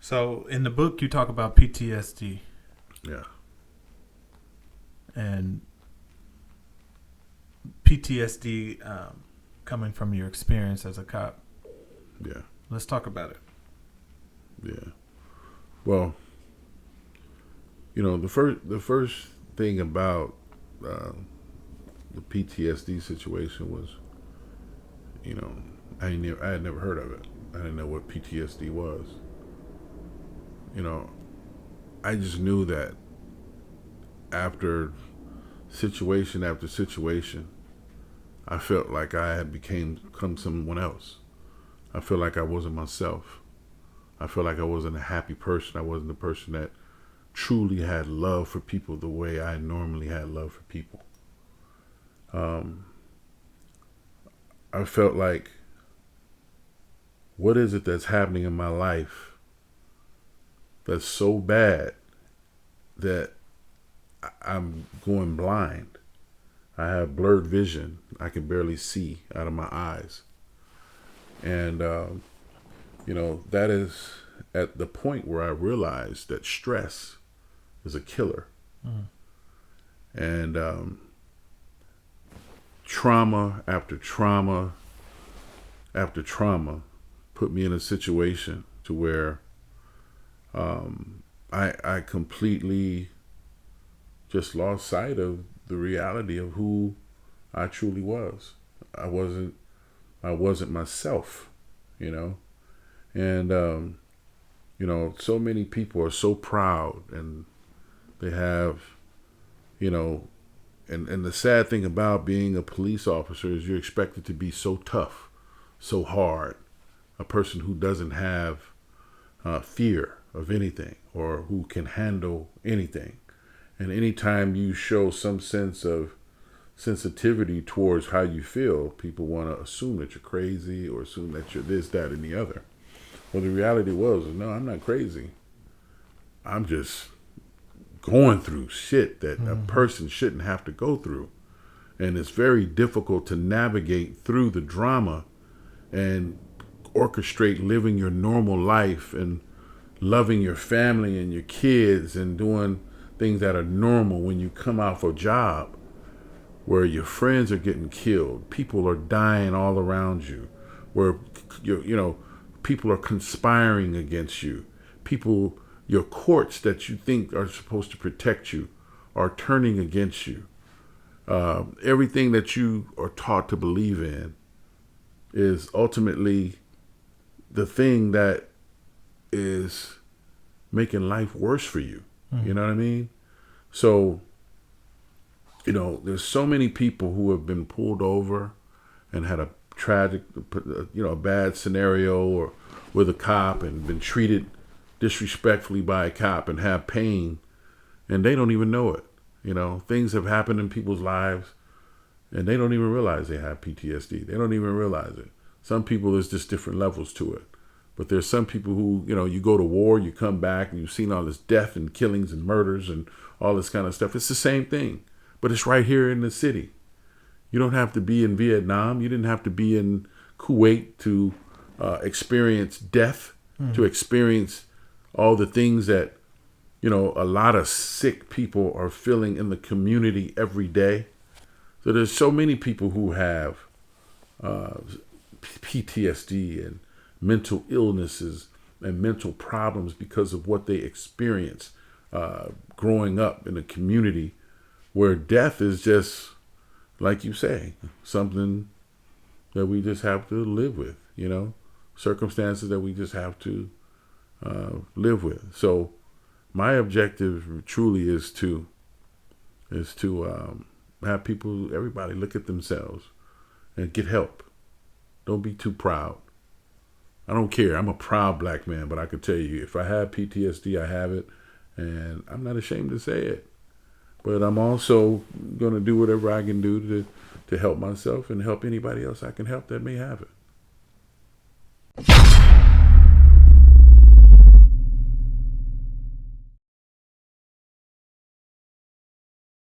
So in the book, you talk about PTSD Yeah. and PTSD coming from your experience as a cop. Yeah. Let's talk about it. Yeah. Well, the first thing about uh, the PTSD situation was, you know, I had never heard of it. I didn't know what PTSD was. You know, I just knew that after situation after situation, I felt like I had become someone else. I felt like I wasn't myself. I felt like I wasn't a happy person. I wasn't the person that truly had love for people the way I normally had love for people. Um, I felt like, what is it that's happening in my life that's so bad that I'm going blind? I have blurred vision. I can barely see out of my eyes. And, that is at the point where I realized that stress is a killer. Mm. And trauma after trauma after trauma put me in a situation to where I completely just lost sight of the reality of who I truly was. I wasn't I wasn't myself, you know. And so many people are so proud, and they have, you know, and the sad thing about being a police officer is you're expected to be so tough, so hard, a person who doesn't have fear of anything or who can handle anything. And anytime you show some sense of sensitivity towards how you feel, people want to assume that you're crazy or assume that you're this, that, and the other. Well, the reality was, no, I'm not crazy. I'm just going through shit that a person shouldn't have to go through. And it's very difficult to navigate through the drama and orchestrate living your normal life and loving your family and your kids and doing things that are normal when you come out for a job where your friends are getting killed, people are dying all around you, where people are conspiring against you, your courts that you think are supposed to protect you are turning against you. Everything that you are taught to believe in is ultimately the thing that is making life worse for you. Mm. You know what I mean? So, there's so many people who have been pulled over and had a tragic, a bad scenario or with a cop and been treated disrespectfully by a cop and have pain, and they don't even know it. Things have happened in people's lives and they don't even realize they have PTSD. They don't even realize it. Some people, there's just different levels to it. But there's some people who, you go to war, you come back, and you've seen all this death and killings and murders and all this kind of stuff. It's the same thing, but it's right here in the city. You don't have to be in Vietnam. You didn't have to be in Kuwait to experience death, to experience all the things that, a lot of sick people are feeling in the community every day. So there's so many people who have PTSD and mental illnesses and mental problems because of what they experience growing up in a community where death is just, like you say, something that we just have to live with, circumstances that we just have to live with. So my objective truly is to have everybody look at themselves and get help. Don't be too proud. I don't care. I'm a proud black man, but I can tell you, if I have PTSD, I have it, and I'm not ashamed to say it. But I'm also going to do whatever I can do to help myself and help anybody else I can help that may have it.